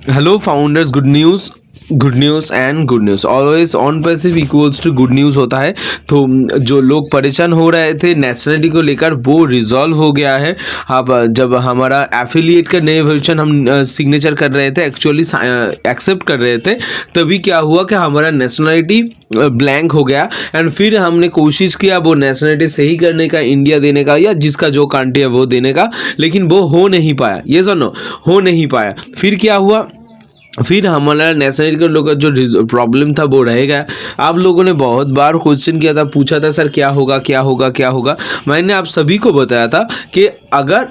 Hello founders, good news and good news always on passive equals to good news होता है। तो जो लोग परेशान हो रहे थे नेशनलिटी को लेकर वो रिजॉल्व हो गया है। अब जब हमारा एफिलिएट का नए वर्जन हम सिग्नेचर कर रहे थे, एक्चुअली एक्सेप्ट कर रहे थे, तभी क्या हुआ कि हमारा नेशनलिटी ब्लैंक हो गया। एंड फिर हमने कोशिश किया वो नेशनलिटी सही करने का, इंडिया देने का या जिसका जो कंट्री है वो देने का, लेकिन वो हो नहीं पाया। ये सुनो, हो नहीं पाया। फिर क्या हुआ, फिर हमारा नेशनलिटी का लोग जो प्रॉब्लम था वो रह गया। आप लोगों ने बहुत बार क्वेश्चन किया था, पूछा था सर क्या होगा क्या होगा क्या होगा। मैंने आप सभी को बताया था कि अगर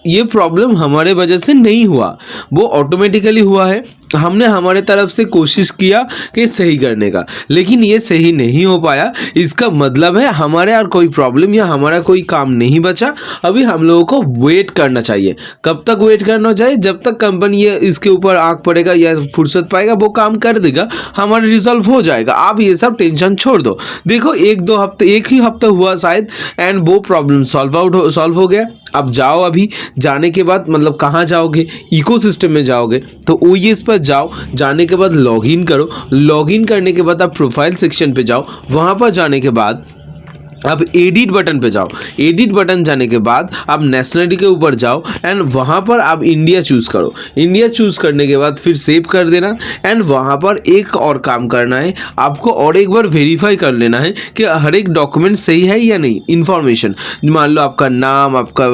ये प्रॉब्लम हमारे वजह से नहीं हुआ, वो ऑटोमेटिकली हुआ है। हमने हमारे तरफ से कोशिश किया कि सही करने का, लेकिन ये सही नहीं हो पाया। इसका मतलब है हमारे यार कोई प्रॉब्लम या हमारा कोई काम नहीं बचा। अभी हम लोगों को वेट करना चाहिए। कब तक वेट करना चाहिए? जब तक कंपनी ये इसके ऊपर आंख पड़ेगा या फुर्सत पाएगा वो काम कर देगा, हमारा रिजॉल्व हो जाएगा। आप ये सब टेंशन छोड़ दो। देखो एक दो हफ्ते, एक ही हफ्ता हुआ शायद, एंड वो प्रॉब्लम सॉल्व हो गया। अब जाओ, अभी जाने के बाद मतलब कहाँ जाओगे? इकोसिस्टम में जाओगे तो ओएस पर जाओ। जाने के बाद लॉगिन करो। लॉगिन करने के बाद आप प्रोफाइल सेक्शन पे जाओ। वहाँ पर जाने के बाद अब एडिट बटन पे जाओ। एडिट बटन जाने के बाद आप नेशनलिटी के ऊपर जाओ एंड वहाँ पर आप इंडिया चूज़ करो। इंडिया चूज़ करने के बाद फिर सेव कर देना। एंड वहाँ पर एक और काम करना है आपको, और एक बार वेरीफाई कर लेना है कि हर एक डॉक्यूमेंट सही है या नहीं। इन्फॉर्मेशन, मान लो आपका नाम, आपका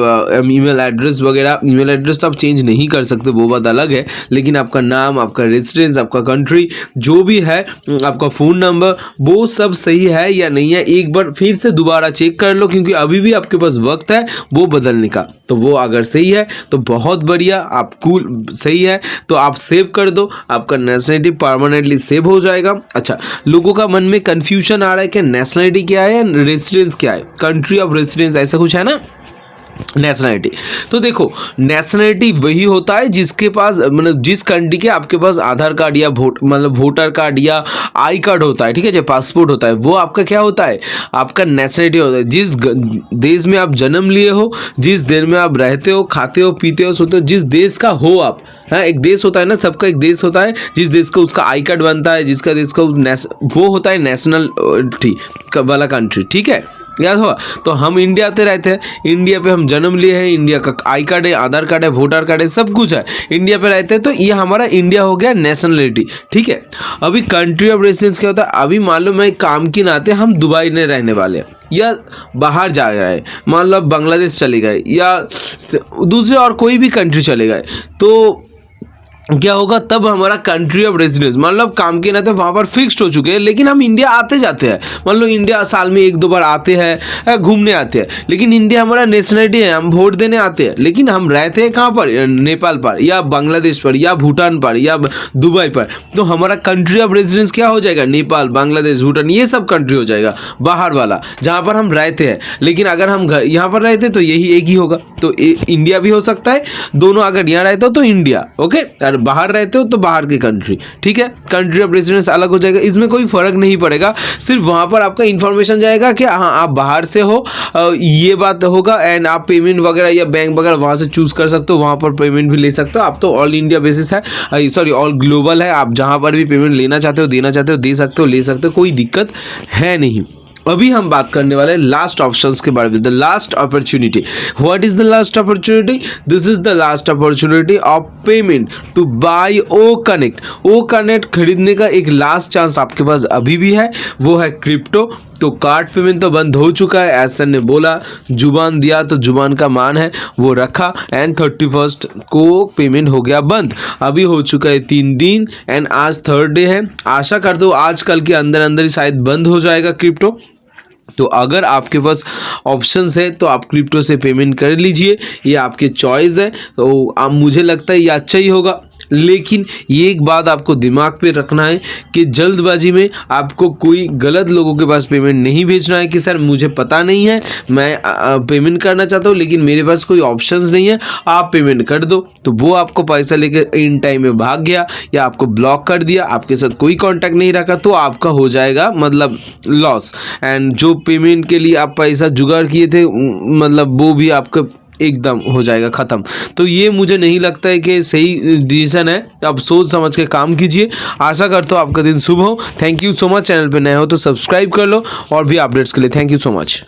ईमेल एड्रेस वगैरह। ईमेल एड्रेस तो आप चेंज नहीं कर सकते, वो बात अलग है, लेकिन आपका नाम, आपका रेजिडेंस, आपका कंट्री जो भी है, आपका फ़ोन नंबर, वो सब सही है या नहीं है। एक बार फिर से दोबारा चेक कर लो, क्योंकि अभी भी आपके पास वक्त है वो बदलने का। तो वो अगर सही है तो बहुत बढ़िया, आप कूल सही है तो आप सेव कर दो। आपका नेशनलिटी परमानेंटली सेव हो जाएगा। अच्छा, लोगों का मन में कंफ्यूजन आ रहा है कि नेशनलिटी क्या है, रेसिडेंस क्या है, कंट्री ऑफ रेसिडेंस ऐसा कुछ है ना नेशनलिटी। तो देखो, नेशनलिटी वही होता है जिसके पास मतलब जिस कंट्री के आपके पास आधार कार्ड या वोटर कार्ड या आई कार्ड होता है, ठीक है, जो पासपोर्ट होता है, वो आपका क्या होता है, आपका नेशनलिटी होता है। जिस देश में आप जन्म लिए हो, जिस देश में आप रहते हो, खाते हो, पीते हो, सोते हो, जिस देश का हो आप, हाँ, एक देश होता है ना, सबका एक देश होता है। जिस देश का उसका आई कार्ड बनता है, जिसका देश का वो होता है नेशनल वाला कंट्री, ठीक है, याद हुआ। तो हम इंडिया आते रहते हैं, इंडिया पे हम जन्म लिए हैं, इंडिया का आई कार्ड है, आधार कार्ड है, वोटर कार्ड है, सब कुछ है, इंडिया पे रहते हैं। तो ये हमारा इंडिया हो गया नेशनलिटी, ठीक है। अभी कंट्री ऑफ रेसिडेंस क्या होता है? अभी मान लो मैं काम के नाते हम दुबई में रहने वाले हैं या बाहर जा रहे हैं, मान लो बांग्लादेश चले गए या दूसरे और कोई भी कंट्री चले गए, तो क्या होगा? तब हमारा कंट्री ऑफ रेजिडेंस, मान लो काम के नाते वहाँ पर फिक्स्ड हो चुके हैं, लेकिन हम इंडिया आते जाते हैं। मान लो इंडिया साल में एक दो बार आते हैं, घूमने आते हैं, लेकिन इंडिया हमारा नेशनलिटी है, हम वोट देने आते हैं, लेकिन हम रहते हैं कहाँ पर? नेपाल पर या बांग्लादेश पर या भूटान पर या दुबई पर। तो हमारा कंट्री ऑफ रेजिडेंस क्या हो जाएगा? नेपाल, बांग्लादेश, भूटान, ये सब कंट्री हो जाएगा बाहर वाला, जहाँ पर हम रहते हैं। लेकिन अगर हम यहाँ पर रहते तो यही एक ही होगा, तो इंडिया भी हो सकता है। दोनों अगर यहाँ रहते हो तो इंडिया, ओके, बाहर रहते हो तो बाहर की कंट्री, ठीक है। कंट्री ऑफ रेजिडेंस अलग हो जाएगा, इसमें कोई फर्क नहीं पड़ेगा। सिर्फ वहां पर आपका इंफॉर्मेशन जाएगा कि हाँ आप बाहर से हो, ये बात होगा। एंड आप पेमेंट वगैरह या बैंक वगैरह वहां से चूज कर सकते हो, वहां पर पेमेंट भी ले सकते हो। आप तो ऑल इंडिया बेसिस है, सॉरी ऑल ग्लोबल है, आप जहां पर भी पेमेंट लेना चाहते हो, देना चाहते हो, दे सकते हो, ले सकते हो, कोई दिक्कत है नहीं। अभी हम बात करने वाले लास्ट ऑप्शंस के बारे में, the last opportunity. What is the last opportunity? This is the last opportunity of payment to buy O connect. O connect खरीदने का एक लास्ट चांस आपके पास अभी भी है, वो है क्रिप्टो। तो कार्ड पेमेंट तो बंद हो चुका है, ऐसा ने बोला, जुबान दिया तो जुबान का मान है, वो रखा। एंड 31 को पेमेंट हो गया बंद। अभी हो चुका है 3 दिन एंड आज 3rd डे है। आशा कर दो आज कल के अंदर अंदर ही शायद बंद हो जाएगा क्रिप्टो। तो अगर आपके पास ऑप्शंस है तो आप क्रिप्टो से पेमेंट कर लीजिए, ये आपके चॉइस है। तो मुझे लगता है ये अच्छा ही होगा। लेकिन ये एक बात आपको दिमाग पे रखना है कि जल्दबाजी में आपको कोई गलत लोगों के पास पेमेंट नहीं भेजना है कि सर मुझे पता नहीं है, मैं पेमेंट करना चाहता हूँ लेकिन मेरे पास कोई ऑप्शंस नहीं है, आप पेमेंट कर दो। तो वो आपको पैसा लेके इन टाइम में भाग गया या आपको ब्लॉक कर दिया, आपके साथ कोई कांटेक्ट नहीं रखा, तो आपका हो जाएगा मतलब लॉस। एंड जो पेमेंट के लिए आप पैसा जुगाड़ किए थे मतलब वो भी आपका एकदम हो जाएगा ख़त्म। तो ये मुझे नहीं लगता है कि सही डिसीजन है। अब सोच समझ के काम कीजिए। आशा करता हूँ आपका दिन शुभ हो। Thank you so much. Channel पे नए हो तो सब्सक्राइब कर लो और भी अपडेट्स के लिए थैंक यू सो मच।